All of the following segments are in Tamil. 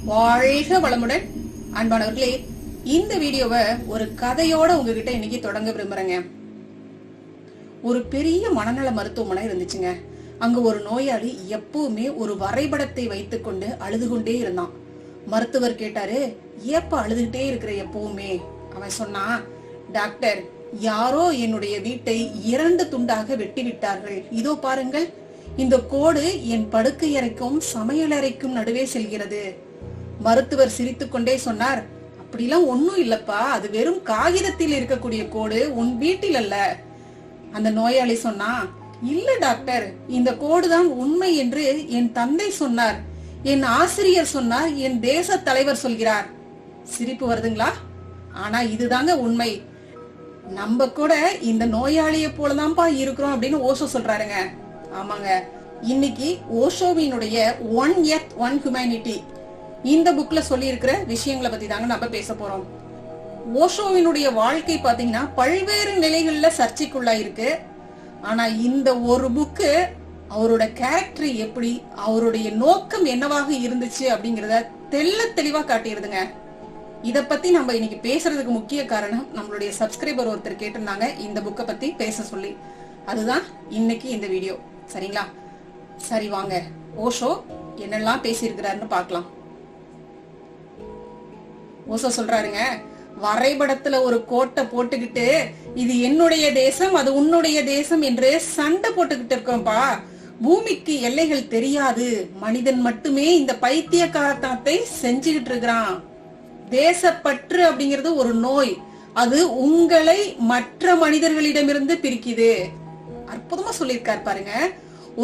வாழ்க வளமுடன். அன்பானவர்களே, இந்த வீடியோவை ஒரு கதையோட உங்ககிட்ட இன்னைக்கு தொடங்க விரும்புறேங்க. ஒரு பெரிய மனநல மருத்துவமனை இருந்துச்சுங்க. அங்க ஒரு நோயாளி எப்பவுமே ஒரு வரைபடத்தை வைத்துக்கொண்டு அழுது கொண்டே இருந்தான். மருத்துவர் கேட்டாரு, ஏப்ப அழுதுகிட்டே இருக்கிற எப்பவுமே? அவன் சொன்னான், டாக்டர், யாரோ என்னுடைய வீட்டை 2 துண்டாக வெட்டி விட்டார்கள். இதோ பாருங்கள், இந்த கோடு என் படுக்கை அறைக்கும் சமையலறைக்கும் நடுவே செல்கிறது. மருத்துவர் சிரித்துக்கொண்டே சொன்னார், அப்படிலாம் ஒண்ணும் இல்லப்பா, அது வெறும் காகிதத்தில் இருக்கக்கூடிய கோடு, உன் வீட்டில் அல்ல. அந்த நோயாளி சொன்னா, இல்ல டாக்டர், இந்த கோடுதான் உண்மை என்று என் தந்தை சொன்னார், என் ஆசிரியர் சொன்னார், என் தேச தலைவர் சொல்கிறார். சிரிப்பு வருதுங்களா? ஆனா இதுதாங்க உண்மை. நம்ம கூட இந்த நோயாளிய போலதான்ப்பா இருக்கிறோம் அப்படின்னு ஓஷோ சொல்றாருங்க. ஆமாங்க, இன்னைக்கு ஓஷோவினுடைய 1 Earth 1 Humanity இந்த புக்ல சொல்லி இருக்கிற விஷயங்களை பத்தி தாங்க நம்ம பேச போறோம். ஓஷோவினுடைய வாழ்க்கை பாத்தீங்கன்னா பல்வேறு நிலைகள்ல சர்ச்சைக்குள்ளா இருக்கு. ஆனா இந்த ஒரு புக்கு அவரோட கேரக்டர் எப்படி, அவருடைய நோக்கம் என்னவாக இருந்துச்சு அப்படிங்கறத தெள்ள தெளிவா காட்டிடுதுங்க. இத பத்தி நம்ம இன்னைக்கு பேசுறதுக்கு முக்கிய காரணம், நம்மளுடைய சப்ஸ்கிரைபர் ஒருத்தர் கேட்டிருந்தாங்க இந்த புக்கை பத்தி பேச சொல்லி. அதுதான் இன்னைக்கு இந்த வீடியோ. சரிங்களா? சரி, வாங்க ஓஷோ என்னெல்லாம் பேசி இருக்கிறாருன்னு பாக்கலாம். ஓஷோ சொல்றாருங்க, வரைபடத்துல ஒரு கோட்டை போட்டுக்கிட்டு இது என்னுடைய தேசம் அது உன்னுடைய தேசம் என்று சண்டை போட்டுக்கிட்டு இருக்கோம்பா. பூமிக்கு எல்லைகள் தெரியாது, மனிதன் மட்டுமே இந்த பைத்தியக்காரத்தனத்தை செஞ்சுக்கிட்டு இருக்கிறான். தேசப்பற்று அப்படிங்கிறது ஒரு நோய், அது உங்களை மற்ற மனிதர்களிடமிருந்து பிரிக்குது. அற்புதமா சொல்லியிருக்காரு பாருங்க.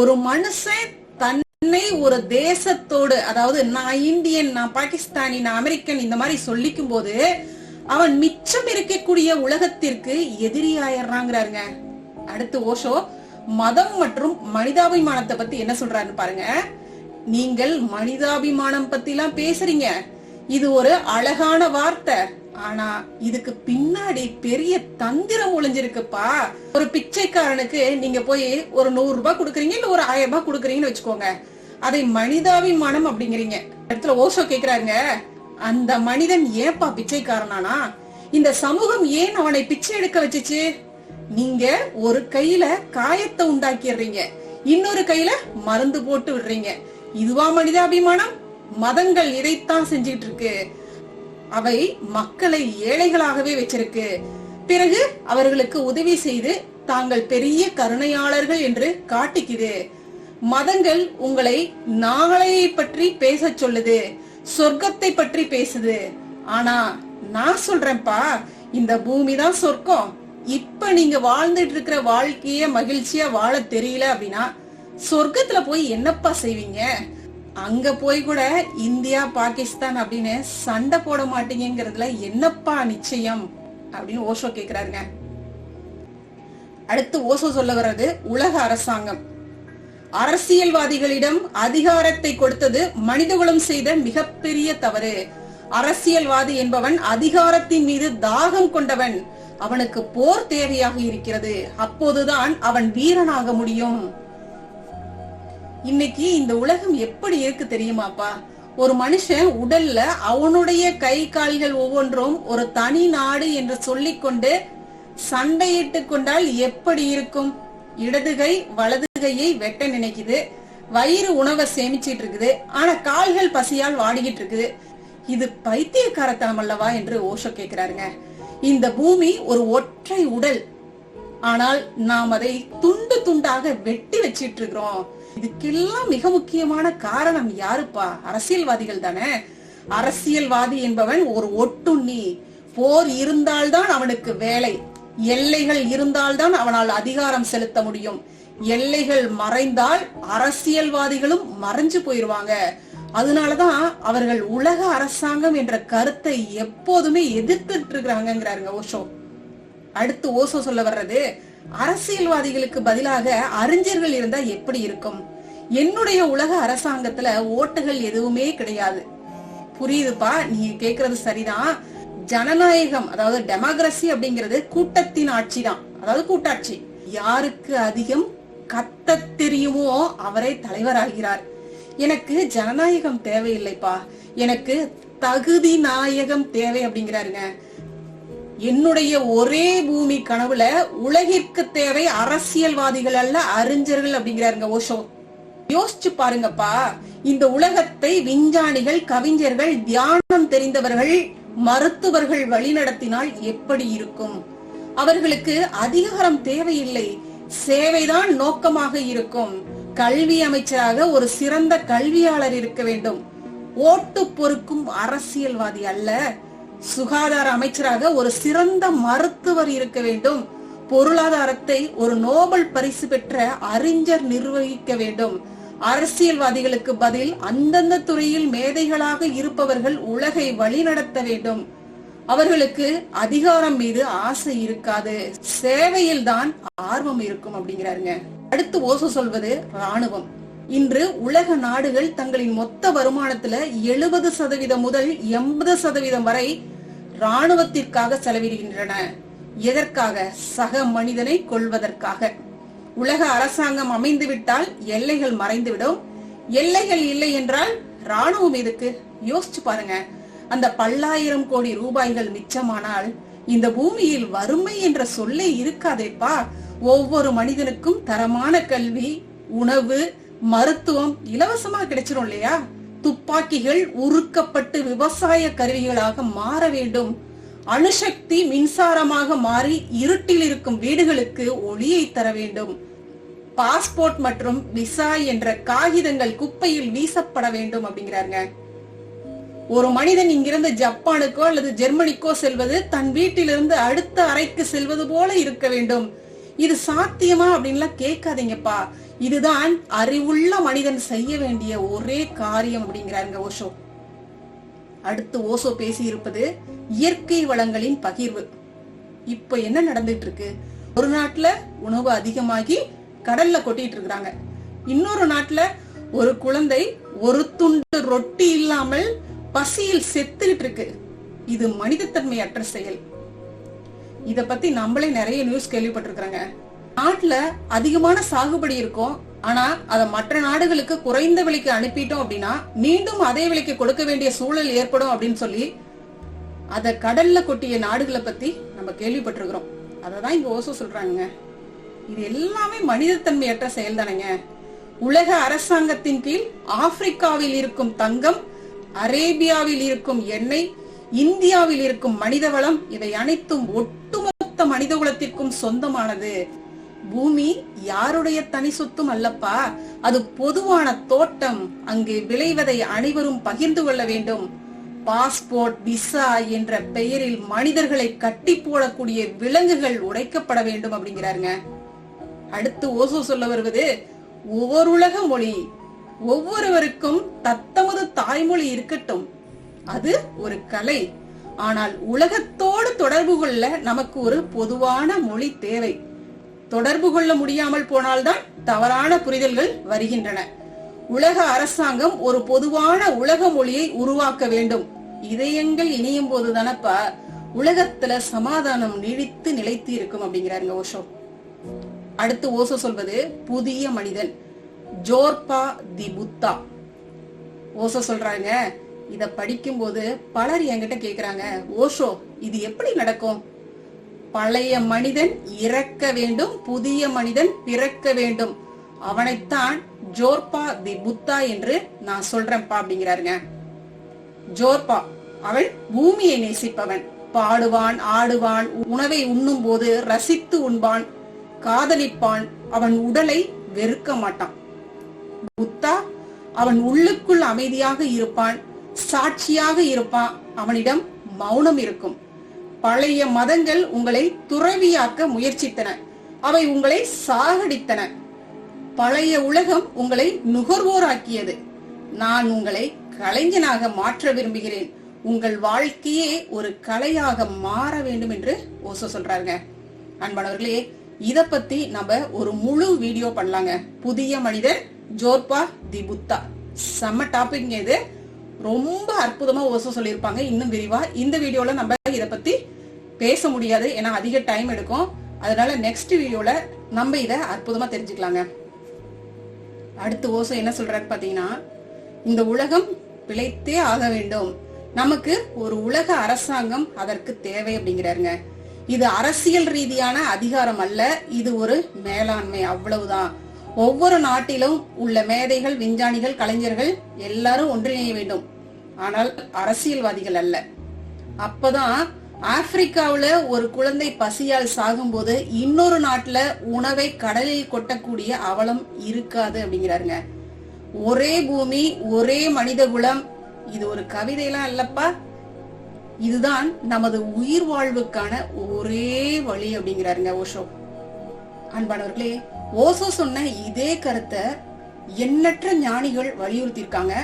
ஒரு மனுஷன் தன்னை ஒரு தேசத்தோடு, அதாவது நான் இந்தியன், நான் பாகிஸ்தானி, நான் அமெரிக்கன் இந்த மாதிரி சொல்லிக்கும் போது அவன் மிச்சம் இருக்கக்கூடிய உலகத்திற்கு எதிரியாயிடுறாங்கிறாருங்க. அடுத்து ஓஷோ மதம் மற்றும் மனிதாபிமானத்தை பத்தி என்ன சொல்றாருன்னு பாருங்க. நீங்கள் மனிதாபிமானம் பத்தி எல்லாம் பேசுறீங்க, இது ஒரு அழகான வார்த்தை, ஆனா இதுக்கு பின்னாடி பெரிய தந்திரம் ஒளிஞ்சிருக்குப்பா. ஒரு பிச்சைக்காரனுக்கு நீங்க போய் ஒரு 100 ரூபாய் கொடுக்குறீங்க, இல்ல ஒரு 1000 ரூபாய் கொடுக்குறீங்கன்னு வச்சுக்கோங்க, அதை மனிதாபிமானம் அப்படிங்கிறீங்க. இடத்துல ஓஷோ கேக்குறாருங்க, அந்த மனிதன் ஏன்பா பிச்சைக்காரனானா? இந்த சமூகம் ஏன் அவனை பிச்சை எடுக்க வச்சுச்சு? நீங்க ஒரு கையில காயத்தை உண்டாக்கிடுறீங்க, இன்னொரு கையில மருந்து போட்டு விடுறீங்க. இதுவா மனிதாபிமானம்? மதங்கள் இதைத்தான் செஞ்சுட்டு இருக்கு. அவை மக்களை ஏழைகளாகவே வச்சிருக்கு. பிறகு அவர்களுக்கு உதவி செய்து தாங்கள் பெரிய கருணையாளர்கள் என்று காட்டிக்குது. மதங்கள் உங்களை நாளையை பற்றி பேச சொல்லுது, சொர்க்கத்தை பற்றி பேசுது. ஆனா நான் சொல்றேன்ப்பா, இந்த பூமி தான் சொர்க்கம். இப்ப நீங்க வாழ்ந்துட்டு இருக்கிற வாழ்க்கைய மகிழ்ச்சியா வாழ தெரியல அப்படின்னா சொர்க்கத்துல போய் என்னப்பா செய்வீங்க? அங்க போய் கூட இந்தியா பாகிஸ்தான் அப்படின்னு சண்டை போட மாட்டீங்கிறதுல என்னப்பா நிச்சயம் அப்படின்னு ஓஷோ கேக்குறாருங்க. அடுத்து ஓஷோ சொல்ல வர்றது உலக அரசாங்கம். அரசியல்வாதிகளிடம் அதிகாரத்தை கொடுத்தது மனிதகுலம் செய்த மிகப்பெரிய தவறு. அரசியல்வாதி என்பவன் அதிகாரத்தின் மீது தாகம் கொண்டவன். அவனுக்கு போர் தேவையாக இருக்கிறது, அப்போதுதான் அவன் வீரனாக முடியும். இன்னைக்கு இந்த உலகம் எப்படி இருக்கு தெரியுமாப்பா? ஒரு மனுஷன் உடல்ல அவனுடைய கை கால்கள் ஒவ்வொன்றும் ஒரு தனி நாடு என்று சொல்லிக்கொண்டு சண்டையிட்டு கொண்டால் எப்படி இருக்கும்? இடது கை வலது கையை வெட்ட நினைக்குது, வயிறு உணவை சேமிச்சிட்டு இருக்குது, ஆனா கால்கள் பசியால் வாடிக்கிட்டு இருக்குது. இது பைத்தியக்காரத்தனம் அல்லவா என்று ஓஷோ கேக்குறாருங்க. இந்த பூமி ஒரு ஒற்றை உடல், ஆனால் நாம் அதை துண்டு துண்டாக வெட்டி வச்சிட்டு இருக்கிறோம். இதுக்கெல்லாம் மிக முக்கியமான காரணம் யாருப்பா? அரசியல்வாதிகள் தானே. அரசியல்வாதி என்பவன் ஒரு ஒட்டுண்ணி. போர் இருந்தால்தான் அவனுக்கு வேலை, எல்லைகள் இருந்தால்தான் அவனால் அதிகாரம் செலுத்த முடியும். எல்லைகள் மறைந்தால் அரசியல்வாதிகளும் மறைஞ்சு போயிருவாங்க. அதனாலதான் அவர்கள் உலக அரசாங்கம் என்ற கருத்தை எப்போதுமே எதிர்த்துட்டு இருக்கிறாங்கிறாருங்க ஓஷோ. அடுத்து ஓஷோ சொல்ல வர்றது, அரசியல்வாதிகளுக்கு பதிலாக அறிஞர்கள் இருந்தா எப்படி இருக்கும்? என்னுடைய உலக அரசாங்கத்துல ஓட்டுகள் எதுவுமே கிடையாது. புரியுதுப்பா, நீங்க கேக்குறது சரிதான். ஜனநாயகம், அதாவது டெமோக்ரஸி அப்படிங்கிறது கூட்டத்தின் ஆட்சி தான், அதாவது கூட்டாட்சி. யாருக்கு அதிகம் கத்த தெரியுமோ அவரே தலைவராகிறார். எனக்கு ஜனநாயகம் தேவையில்லைப்பா, எனக்கு தகுதி நாயகம் தேவை அப்படிங்கிறாருங்க. என்னுடைய ஒரே பூமி கனவுல உலகிற்கு தேவை அரசியல்வாதிகள் அல்ல அறிஞர்கள் அப்படிங்கிறாருங்க ஓஷோ. யோசிச்சு பாருங்கப்பா, இந்த உலகத்தை விஞ்ஞானிகள், கவிஞர்கள், தியானம் தெரிந்தவர்கள், மருத்துவர்கள் வழிநடத்தினால் எப்படி இருக்கும்? அவர்களுக்கு அதிகாரம் தேவையில்லை, சேவைதான் நோக்கமாக இருக்கும். கல்வி அமைச்சராக ஒரு சிறந்த கல்வியாளர் இருக்க வேண்டும், ஓட்டு பொறுக்கும் அரசியல்வாதி அல்ல. சுகாதார அமைச்சராக ஒரு சிறந்த மருத்துவர் இருக்க வேண்டும். பொருளாதாரத்தை ஒரு நோபல் பரிசு பெற்ற அறிஞர் நிர்வகிக்க வேண்டும். அரசியல்வாதிகளுக்கு பதில் அந்தந்த துறையில் மேதைகளாக இருப்பவர்கள் உலகை வழிநடத்த வேண்டும். அவர்களுக்கு அதிகாரம் மீது ஆசை இருக்காது, சேவையில் தான் ஆர்வம் இருக்கும் அப்படிங்கிறாருங்க. அடுத்து ஓசோ சொல்வது ராணுவம். இன்று உலக நாடுகள் தங்களின் மொத்த வருமானத்துல 70% முதல் 80% வரை ராணுவத்திற்காக செலவிடுகின்றன. எதற்காக? சக மனிதனை கொள்வதற்காக. உலக அரசாங்கம் அமைந்துவிட்டால் எல்லைகள் மறைந்துவிடும். எல்லைகள் இல்லை என்றால் ராணுவம் எதுக்கு? யோசிச்சு பாருங்க. அந்த பல்லாயிரம் கோடி ரூபாய்கள் மிச்சமானால் இந்த பூமியில் வறுமை என்ற சொல்லே இருக்காதேப்பா. ஒவ்வொரு மனிதனுக்கும் தரமான கல்வி, உணவு, மருத்துவம் இலவசமா கிடைச்சிடும் இல்லையா? துப்பாக்கிகள் உருக்கப்பட்டு விவசாய கருவிகளாக மாற வேண்டும். அணுசக்தி மின்சாரமாக மாறி இருட்டில் இருக்கும் வீடுகளுக்கு ஒளியை தர வேண்டும். பாஸ்போர்ட் மற்றும் விசா என்ற காகிதங்கள் குப்பையில் வீசப்பட வேண்டும் அப்படிங்கிறாருங்க. ஒரு மனிதன் இங்கிருந்து ஜப்பானுக்கோ அல்லது ஜெர்மனிக்கோ செல்வது தன் வீட்டிலிருந்து அடுத்த அறைக்கு செல்வது போல இருக்க வேண்டும். இது சாத்தியமா அப்படின்லாம் கேட்காதீங்கப்பா. இதுதான் அறிவுள்ள மனிதன் செய்ய வேண்டிய ஒரே காரியம் அப்படிங்கிறாருங்க ஓஷோ. அடுத்து ஓசோ பேசி இருப்பது இயற்கை வளங்களின் பகிர்வு. இப்ப என்ன நடந்துட்டு இருக்கு? ஒரு நாட்டுல உணவு அதிகமாகி கடல்ல கொட்டிட்டு இருக்காங்க. இன்னொரு நாட்டுல ஒரு குழந்தை ஒரு துண்டு ரொட்டி இல்லாமல் பசியில் செத்துக்கிட்டு இருக்கு. இது மனிதத்தன்மையற்ற செயல். இத பத்தி நம்மளே நிறைய நியூஸ் கேள்விப்பட்டிருக்காங்க. நாட்டுல அதிகமான சாகுபடி இருக்கும், ஆனா அத மற்ற நாடுகளுக்கு குறைந்த விலைக்கு அனுப்பிட்டோம் அப்படின்னா மீண்டும் அதே விலைக்கு கொடுக்க வேண்டிய சூழல் ஏற்படும் அப்படின்னு சொல்லி அத கடல்ல கொட்டிய நாடுகளை பத்தி நம்ம கேள்விப்பட்டிருக்கிறோம். அததான் இங்க ஓசோ சொல்றாங்க. இது எல்லாமே மனிதத்தன்மையற்ற செயல் தானேங்க. உலக அரசாங்கத்தின் கீழ் ஆப்பிரிக்காவில் இருக்கும் தங்கம், அரேபியாவில் இருக்கும் எண்ணெய், இந்தியாவில் இருக்கும் மனித வளம், இவை அனைத்தும் ஒட்டுமொத்த மனித குலத்திற்கும் சொந்தமானது. பூமி யாருடைய தனி சொத்தும் அல்லப்பா, அது பொதுவான தோட்டம். அங்கு விளைவதை அனைவரும் பகிர்ந்து கொள்ள வேண்டும். பாஸ்போர்ட், விசா என்ற பெயரில் மனிதர்களை கட்டி போடக்கூடிய விலங்குகள் உடைக்கப்பட வேண்டும் அப்படிங்கிறாருங்க. அடுத்து ஓசோ சொல்ல வருவது ஒவ்வொரு உலக மொழி. ஒவ்வொருவருக்கும் தத்தமது தாய்மொழி இருக்கட்டும், அது ஒரு கலை. ஆனால் உலகத்தோடு தொடர்பு கொள்ள நமக்கு ஒரு பொதுவான மொழி தேவை. தொடர்பு கொள்ள முடியாமல் போனால்தான் தவறான புரிதல்கள் வருகின்றன. உலக அரசாங்கம் ஒரு பொதுவான உலக மொழியை உருவாக்க வேண்டும். இதயங்கள் இணையும் போதுதானப்பா உலகத்துல சமாதானம் நீடித்து நிலைத்து இருக்கும் அப்படிங்கிறாருங்க ஓஷோ. அடுத்து ஓசோ சொல்வது புதிய மனிதன், ஜோர்பா தி புத்தா. ஓசோ சொல்றாங்க, இத படிக்கும் போது பலர் என்கிட்ட கேக்குறாங்க, ஓஷோ இது எப்படி நடக்கும்? பழைய மனிதன் இறக்க வேண்டும், புதிய மனிதன் பிறக்க வேண்டும். அவனைத்தான் ஜோர்பா தி புத்தா என்று நான் சொல்றேன்ப்பா அப்படிங்கிறாருங்க. ஜோர்பா அவன் பூமியை நேசிப்பவன். பாடுவான், ஆடுவான், உணவை உண்ணும் போது ரசித்து உண்பான், காதலிப்பான். அவன் உடலை வெறுக்க மாட்டான். புத்தா அவன் உள்ளுக்குள் அமைதியாக இருப்பான், சாட்சியாக இருப்பான். அவனிடம் மௌனம் இருக்கும். பழைய மதங்கள் உங்களை துறவியாக்க முயற்சித்தன, அவை உங்களை சாகடித்தன. பழைய உலகம் உங்களை நுகர்வோராக்கியது. நான் உங்களை கலைஞனாக மாற்ற விரும்புகிறேன். உங்கள் வாழ்க்கையே ஒரு கலையாக மாற வேண்டும் என்று ஓசோ சொல்றாருங்க. அன்பானவர்களே, இத பத்தி நம்ம ஒரு முழு வீடியோ பண்ணலாங்க. புதிய மனிதன், ஜோர்பா தி புத்தா, செம்ம டாபிக் இது. ரொம்ப அற்புதமா ஓசோ சொல்லியிருப்பாங்க. இன்னும் விரிவா இந்த வீடியோல நம்ம இத பத்தி பேச முடியாது, ஏன்னா அதிக டைம் எடுக்கும். அதனால நெக்ஸ்ட் வீடியோல நம்ம இத அற்புதமா தெரிஞ்சுக்கலாங்க. அடுத்து ஓசோ என்ன சொல்றாரு பாத்தீங்கன்னா, இந்த உலகம் பிழைத்தே ஆக வேண்டும். நமக்கு ஒரு உலக அரசாங்கம் அதற்கு தேவை அப்படிங்கிறாருங்க. இது அரசியல் ரீதியான அதிகாரம் அல்ல, இது ஒரு மேலாண்மை, அவ்வளவுதான். ஒவ்வொரு நாட்டிலும் உள்ள மேதைகள், விஞ்ஞானிகள், கலைஞர்கள் எல்லாரும் ஒன்றிணைய வேண்டும், ஆனால் அரசியல்வாதிகள் அல்ல. அப்பதான் ஆப்பிரிக்காவுல ஒரு குழந்தை பசியால் சாகும்போது இன்னொரு நாட்டுல உணவை கடலில் கொட்டக்கூடிய அவலம் இருக்காது அப்படிங்கிறாருங்க. ஒரே பூமி, ஒரே மனித குலம், இது ஒரு கவிதையெல்லாம் இல்லப்பா, இதுதான் நமது உயிர் வாழ்வுக்கான ஒரே வழி அப்படிங்கிறாருங்க ஓஷோ. அன்பானவர்களே, ஓஷோ சொன்ன இதே கருத்தை எண்ணற்ற ஞானிகள் வலியுறுத்திருக்காங்க.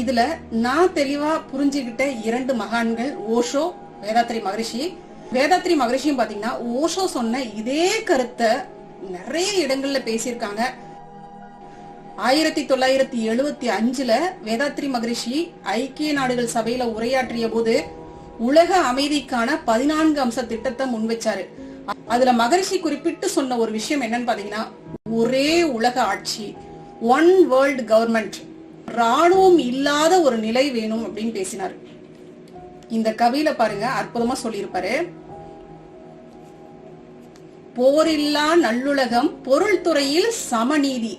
இதுல நான் தெளிவா புரிஞ்சுகிட்ட 2 மகான்கள் ஓஷோ, வேதாத்ரி மகரிஷி. வேதாத்ரி மகரிஷியும் பாத்தீங்கன்னா ஓஷோ சொன்ன இதே கருத்தை நிறைய இடங்கள்ல பேசியிருக்காங்க. 1975ல வேதாத்ரி மகரிஷி ஐக்கிய நாடுகள் சபையில உரையாற்றிய போது உலக அமைதிக்கான 14 அம்ச திட்டத்தை முன்வச்சாரு. அதுல மகரிஷி குறிப்பிட்டு சொன்ன ஒரு விஷயம் என்னன்னு பாத்தீங்கன்னா, ஒரே உலக ஆட்சி, ஒன் வேர்ல்ட் கவர்மெண்ட், ராணுவம் இல்லாத ஒரு நிலை வேணும் அப்படின்னு பேசினாரு. இந்த கவியில பாருங்க, அற்புதமா சொல்லியிருப்பாரு. போரில்லா நல்லுலகம், பொருள் துறையில் சமநீதி,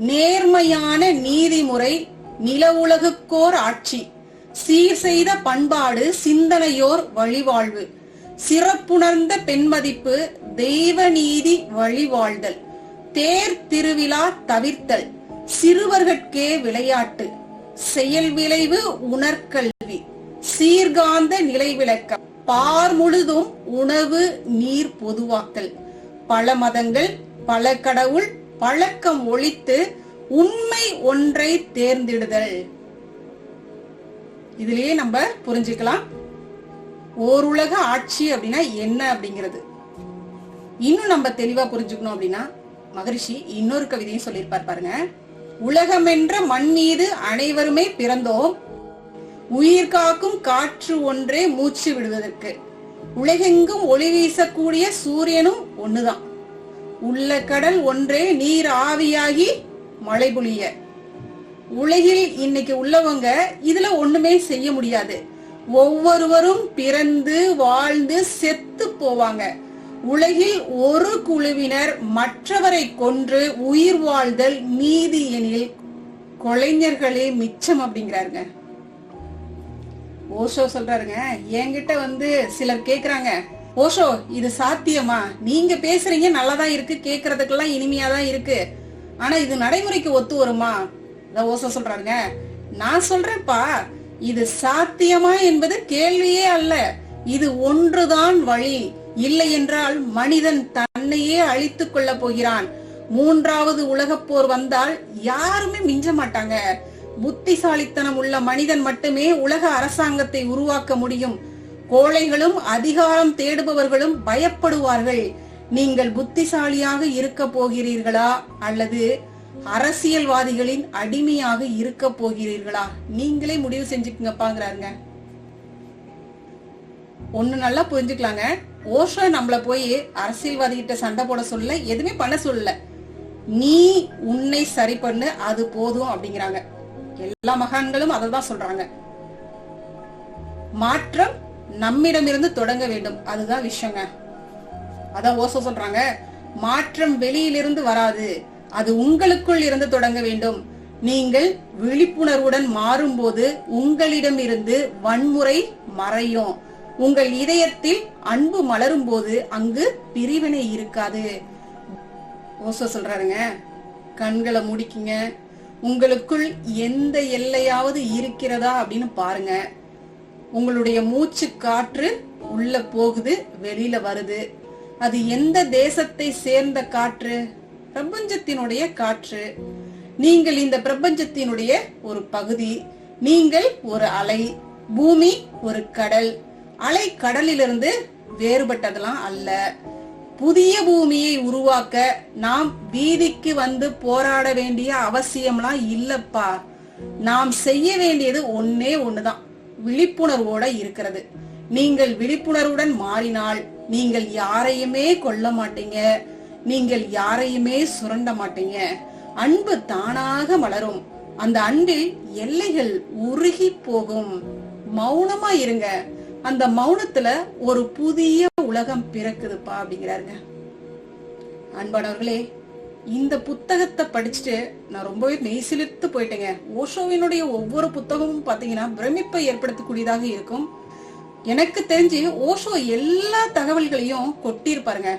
நேர்மையான நீதிமுறை, நில உலகுக்கோர் ஆட்சி, சீர் செய்த பண்பாடு, சிந்தனையோர் வழிவாழ்வு, சிறப்புணர்ந்த பெண்மதிப்பு, தெய்வ நீதி வழிவாழ்தல், தேர் திருவிழா தவிர்த்தல், சிறுவர்கட்கே விளையாட்டு, செயல் விளைவு உணர்கல்வி, சீர்காந்த நிலை விளக்கம், பார் முழுதும் உணவு நீர் பொதுவாக்கல், பல மதங்கள் பல கடவுள் பழக்கம் ஒழித்து உண்மை ஒன்றை தேர்ந்தெடுதல். இதுலயே நம்ம புரிஞ்சுக்கலாம் ஓருலக ஆட்சி அப்படின்னா என்ன அப்படிங்கிறது. இன்னும் நம்ம தெளிவா புரிஞ்சுக்கணும் அப்படின்னா மகரிஷி இன்னொரு கவிதையும் சொல்லியிருப்பார் பாருங்க. உலகம் என்ற மண் மீது அனைவருமே பிறந்தோம், உயிர் காக்கும் காற்று ஒன்றே மூச்சு விடுவதற்கு, உலகெங்கும் ஒளி வீசக்கூடிய சூரியனும் ஒண்ணுதான், உள்ள கடல் ஒன்றே நீர் ஆவியாகி மழை பொழிய. உலகில் இன்னைக்கு உள்ளவங்க இதுல ஒண்ணுமே செய்ய முடியாது. ஒவ்வொருவரும் பிறந்து வாழ்ந்து செத்து போவாங்க. உலகில் ஒரு குழுவினர் மற்றவரை கொன்று உயிர் வாழ்தல் நீதி எனில் கொலைஞர்களே மிச்சம் அப்படிங்கிறாருங்க. ஓஷோ சொல்றாருங்க. என்கிட்ட சிலர் கேக்குறாங்க, ஓஷோ இது சாத்தியமா? நீங்க பேசுறீங்க நல்லாதான் இருக்கு, கேக்குறதுக்கெல்லாம் இனிமையாதான் இருக்கு, ஆனா இது நடைமுறைக்கு ஒத்து வருமா? ஓஷோ சொல்றாருங்க. நான் சொல்றேன்ப்பா, இது சாத்தியமா என்பது கேள்வியே அல்ல, இது ஒன்றுதான் வழி. இல்லை என்றால் மனிதன் தன்னையே அழித்துக் கொள்ள போகிறான். 3வது உலகப் போர் வந்தால் யாருமே மிஞ்ச மாட்டாங்க. புத்திசாலித்தனம் உள்ள மனிதன் மட்டுமே உலக அரசாங்கத்தை உருவாக்க முடியும். கோழைகளும் அதிகாரம் தேடுபவர்களும் பயப்படுவார்கள். நீங்கள் புத்திசாலியாக இருக்க போகிறீர்களா அல்லது அரசியல்வாதிகளின் அடிமையாக இருக்க போகிறீர்களா? நீங்களே முடிவு செஞ்சுக்குங்கப்பாங்கிறாருங்க. ஒண்ணு நல்லா புரிஞ்சுக்கலாங்க. ஓஷோ நம்மள போய் அரசியல்வாதி கிட்ட சண்டை போட சொல்லல, எதுவுமே பண்ண சொல்லல. நீ உன்னை சரி பண்ணு, அது போதும் அப்படிங்கிறாங்க. எல்லா மகான்களும் அததான் சொல்றாங்க. மாற்றம் நம்மிடமிருந்து தொடங்க வேண்டும், அதுதான் விஷயங்க. அதான் ஓஷோ சொல்றாங்க, மாற்றம் வெளியிலிருந்து வராது, அது உங்களுக்குள் இருந்து தொடங்க வேண்டும். நீங்கள் விழிப்புணர்வுடன் மாறும்போது உங்களிடம் இருந்து வன்முறை மறையும். உங்கள் இதயத்தில் அன்பு மலரும் போது அங்கு பிரிவினை இருக்காது. ஓஷோ சொல்றாருங்க, கண்களை முடிக்குங்க, உங்களுக்குள் எந்த எல்லையாவது இருக்கிறதா அப்படின்னு பாருங்க. உங்களுடைய மூச்சு காற்று உள்ள போகுது, வெளியில வருது. அது எந்த தேசத்தை சேர்ந்த காற்று? பிரபஞ்சத்தினுடைய காற்று. நீங்கள் இந்த பிரபஞ்சத்தினுடைய ஒரு பகுதி. நீங்கள் ஒரு அலை, பூமி ஒரு கடல். அலை கடலிலிருந்து வேறுபட்டதெல்லாம் அல்ல. புதிய பூமியை உருவாக்க நாம் வீதிக்கு வந்து போராட வேண்டிய அவசியம்லாம் இல்லப்பா. நாம் செய்ய வேண்டியது ஒன்னே ஒண்ணுதான், விழிப்புணர்வோட இருக்கிறது. நீங்கள் விழிப்புணர்வுடன் மாறினால் நீங்கள் யாரையுமே கொல்ல மாட்டீங்க, நீங்கள் யாரையுமே சுரண்ட மாட்டீங்க. அன்பு தானாக மலரும். அந்த அன்பில் எல்லைகள் உருகி போகும். மௌனமா இருங்க, அந்த மௌனத்துல ஒரு புதிய உலகம் பிறக்குதுப்பா அப்படிங்கிறாருங்க. அன்பானவர்களே, இந்த புத்தகத்தை படிச்சுட்டு நான் ரொம்பவே மெய்சிலிர்த்து போயிட்டேங்க. ஓஷோவினுடைய ஒவ்வொரு புத்தகமும் பாத்தீங்கன்னா பிரமிப்பை ஏற்படுத்தக்கூடியதாக இருக்கும். எனக்கு தெரிஞ்சு ஓஷோ எல்லா தகவல்களையும் கொட்டியிருப்பாருங்க.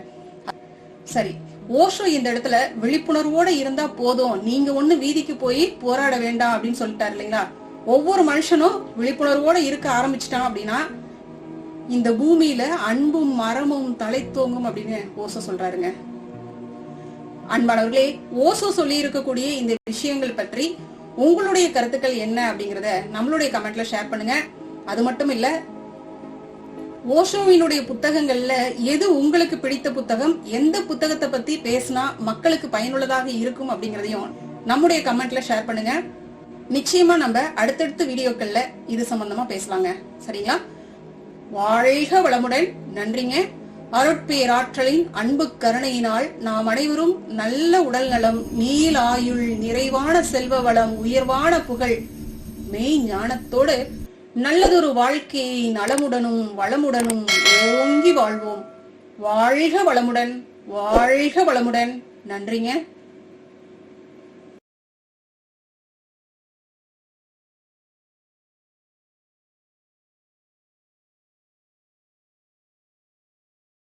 சரி, ஓஷோ இந்த இடத்துல விழிப்புணர்வோட இருந்தா போதும், நீங்க ஒண்ணு வீதிக்கு போய் போராட வேண்டாம் அப்படின்னு சொல்லிட்டாரு இல்லைங்களா? ஒவ்வொரு மனுஷனும் விழிப்புணர்வோட இருக்க ஆரம்பிச்சிட்டான் அப்படின்னா இந்த பூமியில அன்பும் மரமும் தலைத்தோங்கும் அப்படின்னு ஓஷோ சொல்றாருங்க. அன்பானவர்களே, ஓஷோ சொல்லி இருக்கக்கூடிய இந்த விஷயங்கள் பற்றி உங்களுடைய கருத்துக்கள் என்ன அப்படிங்கறத நம்மளுடைய கமெண்ட்ல ஷேர் பண்ணுங்க. அது மட்டும் இல்ல, ஓஷோவினுடைய புத்தகங்கள்ல எது உங்களுக்கு பிடித்த புத்தகம், எந்த புத்தகத்தை பத்தி பேசினா மக்களுக்கு பயனுள்ளதாக இருக்கும் அப்படிங்கறதையும் நம்முடைய கமெண்ட்ல ஷேர் பண்ணுங்க. நிச்சயமா நம்ம அடுத்தடுத்த வீடியோக்கள்ல இது சம்பந்தமா பேசலாங்க. சரிங்களா? வாழ்க வளமுடன். நன்றிங்க. அருட்பேராற்றலின் அன்பு கருணையினால் நாம் அனைவரும் நல்ல உடல் நலம், நீல் ஆயுள், நிறைவான செல்வ வளம், உயர்வான புகழ், மெய் ஞானத்தோடு நல்லதொரு வாழ்க்கையை நலமுடனும் வளமுடனும் ஓங்கி வாழ்வோம். வாழ்க வளமுடன். வாழ்க வளமுடன். நன்றிங்க.